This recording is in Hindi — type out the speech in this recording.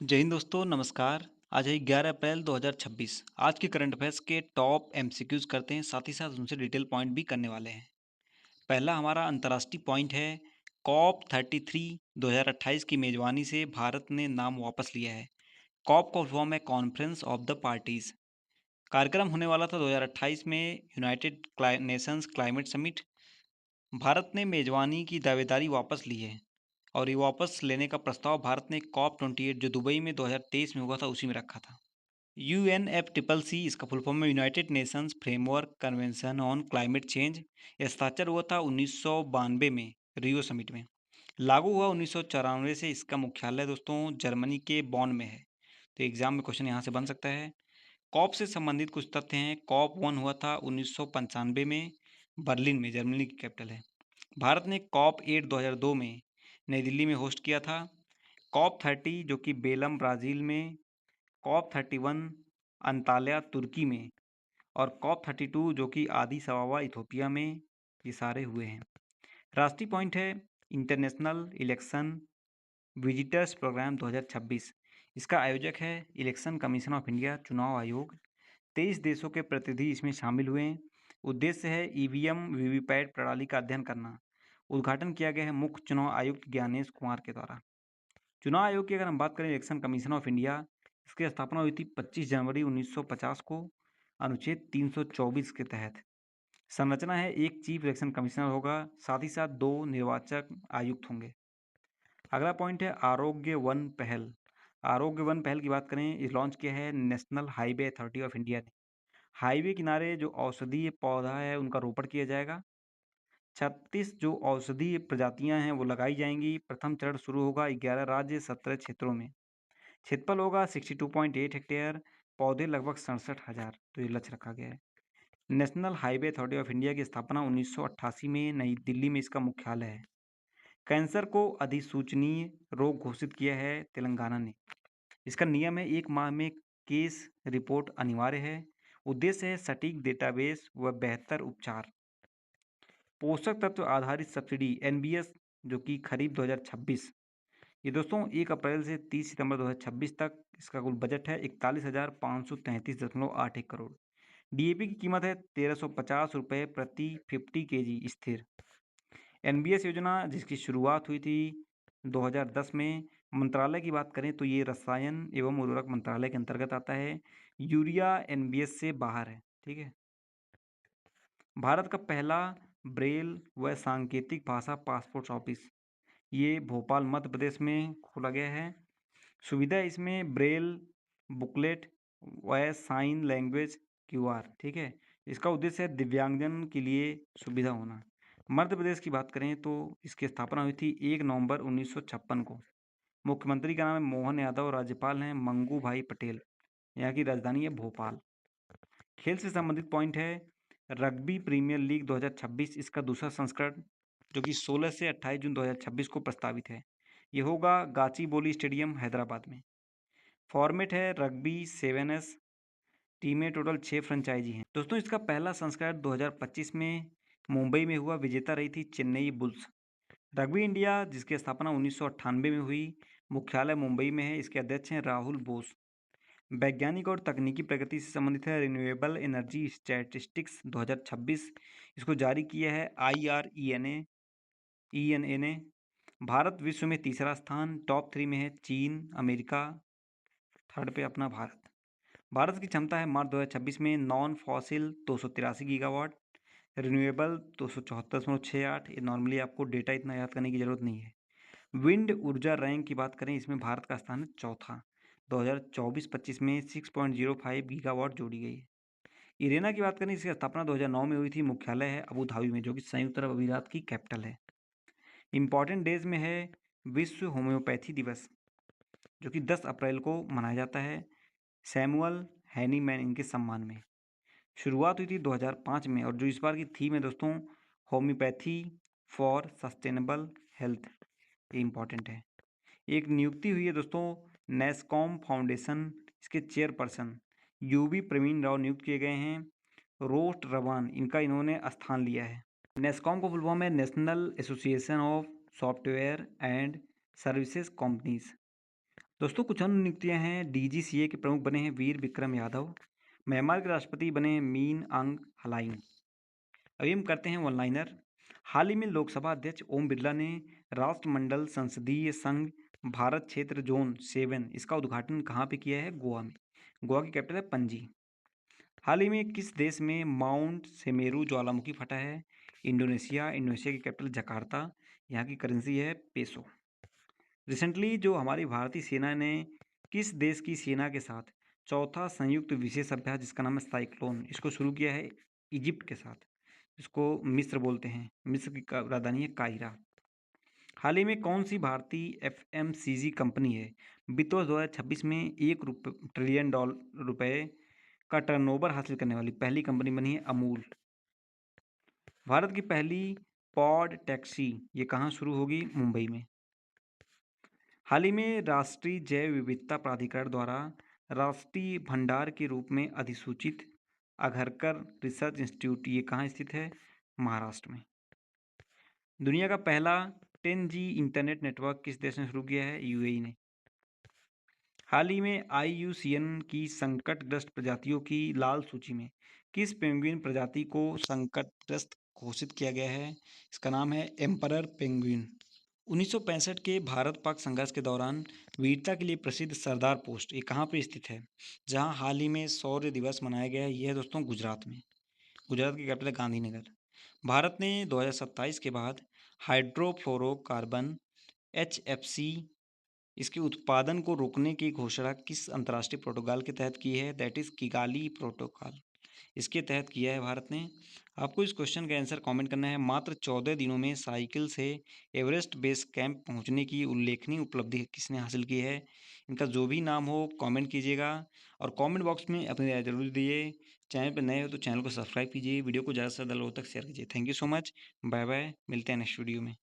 जय हिंद दोस्तों, नमस्कार। आज है 11 अप्रैल 2026। आज के करंट अफेयर्स के टॉप एमसीक्यूज करते हैं, साथ ही साथ उनसे डिटेल पॉइंट भी करने वाले हैं। पहला हमारा अंतर्राष्ट्रीय पॉइंट है। कॉप 33 2028 की मेजबानी से भारत ने नाम वापस लिया है। कॉप का फॉर्म है कॉन्फ्रेंस ऑफ द पार्टीज। कार्यक्रम होने वाला था 2028 में United Nations climate summit. Bharat ने मेजबानी की दावेदारी वापस ली है और ये वापस लेने का प्रस्ताव भारत ने कॉप 28 जो दुबई में 2023 में हुआ था उसी में रखा था। UNFCCC इसका फुल फॉर्म है United Nations framework convention on climate change. यह हस्ताक्षर हुआ था 1992 में रियो समिट में। लागू हुआ 1994 से। इसका मुख्यालय दोस्तों जर्मनी के बॉन में है। तो एग्जाम में क्वेश्चन यहाँ से बन सकता है। कॉप से संबंधित कुछ तथ्य हैं। कॉप 1 हुआ था 1995 में बर्लिन में, जर्मनी की कैपिटल है। भारत ने कॉप 8 2002 में नई दिल्ली में होस्ट किया था। कॉप 30 जो कि बेलम ब्राज़ील में, कॉप 31 अंताल्या तुर्की में और कॉप 32 जो कि आदिस अबाबा इथोपिया में, ये सारे हुए हैं। राष्ट्रीय पॉइंट है इंटरनेशनल इलेक्शन विजिटर्स प्रोग्राम 2026। इसका आयोजक है इलेक्शन कमीशन ऑफ इंडिया, चुनाव आयोग। 23 देशों के प्रतिनिधि इसमें शामिल हुए हैं। उद्देश्य है ईवीएम वीवीपैट प्रणाली का अध्ययन करना। उद्घाटन किया गया है मुख्य चुनाव आयुक्त ज्ञानेश कुमार के द्वारा। चुनाव आयोग की अगर हम बात करें, इलेक्शन कमीशन ऑफ इंडिया, इसकी स्थापना हुई थी 25 जनवरी 1950 को अनुच्छेद 324 के तहत। संरचना है, एक चीफ इलेक्शन कमिश्नर होगा, साथ ही साथ 2 निर्वाचक आयुक्त होंगे। अगला पॉइंट है आरोग्य वन पहल। आरोग्य वन पहल की बात करें, इस लॉन्च किया है national highway authority of India ने। हाईवे किनारे जो औषधीय पौधा है उनका रोपण किया जाएगा। 36 जो औषधीय प्रजातियां हैं वो लगाई जाएंगी। प्रथम चरण शुरू होगा 11 राज्य 17 क्षेत्रों में। क्षेत्रफल होगा 62.8 हेक्टेयर। पौधे लगभग 67,000। तो ये लक्ष्य रखा गया है। National highway authority of India की स्थापना 1988 में नई दिल्ली में इसका मुख्यालय है। कैंसर को अधिसूचनीय रोग घोषित किया है तेलंगाना ने। इसका नियम है 1 माह में केस रिपोर्ट अनिवार्य है। उद्देश्य है सटीक डेटाबेस व बेहतर उपचार। पोषक तत्व आधारित सब्सिडी एनबीएस जो कि खरीफ 2026, ये दोस्तों 1 अप्रैल से 30 सितंबर 2026 तक इसका कुल बजट है 41,533.81 करोड़। डीएपी की कीमत है 1350 रुपये प्रति 50 केजी स्थिर। एनबीएस योजना जिसकी शुरुआत हुई थी 2010 में। मंत्रालय की बात करें तो ये रसायन एवं उर्वरक मंत्रालय के अंतर्गत आता है। यूरिया एनबीएस से बाहर है। ठीक है। भारत का पहला ब्रेल व सांकेतिक भाषा पासपोर्ट ऑफिस, ये भोपाल मध्य प्रदेश में खोला गया है। सुविधा इसमें ब्रेल बुकलेट व साइन लैंग्वेज क्यूआर। ठीक है। इसका उद्देश्य है दिव्यांगजन के लिए सुविधा होना। मध्य प्रदेश की बात करें तो इसकी स्थापना हुई थी 1 नवंबर 1956 को। मुख्यमंत्री का नाम है मोहन यादव, राज्यपाल हैं मंगू भाई पटेल। यहाँ की राजधानी है भोपाल। खेल से संबंधित पॉइंट है रग्बी प्रीमियर लीग 2026, इसका दूसरा संस्करण जो कि 16 से 28 जून 2026 को प्रस्तावित है। ये होगा गाचीबोली स्टेडियम हैदराबाद में। फॉर्मेट है रग्बी 7S। टीमें टोटल 6 फ्रेंचाइजी हैं। दोस्तों इसका पहला संस्करण 2025 में मुंबई में हुआ। विजेता रही थी चेन्नई बुल्स। रग्बी इंडिया जिसकी स्थापना 1998 में हुई, मुख्यालय मुंबई में है। इसके अध्यक्ष हैं राहुल बोस। वैज्ञानिक और तकनीकी प्रगति से संबंधित है रिन्यूएबल एनर्जी स्टैटिस्टिक्स 2026, इसको जारी किया है IRENA ने। भारत विश्व में तीसरा स्थान, टॉप 3 में है चीन, अमेरिका, थर्ड पे अपना भारत। भारत की क्षमता है मार्च 2026 में नॉन फॉसिल 283 गीगावाट, रिन्यूएबल 274.68। ये नॉर्मली आपको डेटा इतना याद करने की जरूरत नहीं है। विंड ऊर्जा रैंक की बात करें, इसमें भारत का स्थान है चौथा। 2024-25 में 6.05 गीगावाट जोड़ी गई है। इरेना की बात करें, इसकी स्थापना 2009 में हुई थी। मुख्यालय है अबू धाबी में जो कि संयुक्त अरब अमीरात की कैपिटल है। इंपॉर्टेंट डेज में है विश्व होम्योपैथी दिवस जो कि 10 अप्रैल को मनाया जाता है सैमुअल हैनीमैन इनके सम्मान में। शुरुआत हुई थी 2005 में और जो इस बार की थीम है दोस्तों होम्योपैथी फॉर सस्टेनेबल हेल्थ, ये इम्पॉर्टेंट है। एक नियुक्ति हुई है दोस्तों नेस्कॉम फाउंडेशन, इसके चेयरपर्सन यूवी प्रवीण राव नियुक्त किए गए हैं। रोस्ट रवान इनका इन्होंने स्थान लिया है। नेस्कॉम को फुल फॉर्म है national association of software and services companies. दोस्तों कुछ अन्य नियुक्तियां हैं। डीजीसीए के प्रमुख बने हैं वीर विक्रम यादव। म्यांमार के राष्ट्रपति बने हैं मीन अंग हलाइंग। अभी हम करते हैं वन लाइनर। हाल ही में लोकसभा अध्यक्ष ओम बिरला ने राष्ट्रमंडल संसदीय संघ भारत क्षेत्र जोन 7 इसका उद्घाटन कहाँ पे किया है? गोवा में। गोवा की कैपिटल है पणजी। हाल ही में किस देश में माउंट सेमेरू ज्वालामुखी फटा है? इंडोनेशिया। इंडोनेशिया की कैपिटल जकार्ता। यहाँ की करेंसी है पेसो। रिसेंटली जो हमारी भारतीय सेना ने किस देश की सेना के साथ चौथा संयुक्त विशेष अभ्यास जिसका नाम है साइक्लोन इसको शुरू किया है? इजिप्ट के साथ। इसको मिस्र बोलते हैं। मिस्र की राजधानी है काहिरा। हाल ही में कौन सी भारतीय एफएमसीजी कंपनी है वित्त वर्ष 2026 में 1 ट्रिलियन डॉलर रुपए का टर्नओवर हासिल करने वाली पहली कंपनी बनी है? अमूल। भारत की पहली पॉड टैक्सी ये कहाँ शुरू होगी? मुंबई में। हाल ही में राष्ट्रीय जैव विविधता प्राधिकरण द्वारा राष्ट्रीय भंडार के रूप में अधिसूचित अघरकर रिसर्च इंस्टीट्यूट ये कहाँ स्थित है? महाराष्ट्र में। दुनिया का पहला 10G इंटरनेट नेटवर्क किस देश ने शुरू किया है? यूएई ने। हाल ही में IUCN की संकटग्रस्त प्रजातियों की लाल सूची में किस पेंगुइन प्रजाति को संकटग्रस्त घोषित किया गया है? इसका नाम है एम्परर पेंगुइन। 1965 के भारत पाक संघर्ष के दौरान वीरता के लिए प्रसिद्ध सरदार पोस्ट ये कहाँ पर स्थित है? जहाँ हाल ही में शौर्य दिवस मनाया गया है यह है दोस्तों गुजरात में। गुजरात की कैपिटल गांधीनगर। भारत ने 2027 के बाद हाइड्रोफ्लोरोकार्बन HFC इसके उत्पादन को रोकने की घोषणा किस अंतर्राष्ट्रीय प्रोटोकॉल के तहत की है? That is Kigali protocol. इसके तहत किया है भारत ने। आपको इस क्वेश्चन का आंसर कमेंट करना है। मात्र 14 दिनों में साइकिल से एवरेस्ट बेस कैंप पहुंचने की उल्लेखनीय उपलब्धि किसने हासिल की है? इनका जो भी नाम हो कमेंट कीजिएगा और कमेंट बॉक्स में अपनी राय जरूर दिए। चैनल पर नए हो तो चैनल को सब्सक्राइब कीजिए। वीडियो को ज़्यादा से ज़्यादा लोगों तक शेयर कीजिए। Thank you so much. Bye bye. मिलते हैं नेक्स्ट वीडियो में।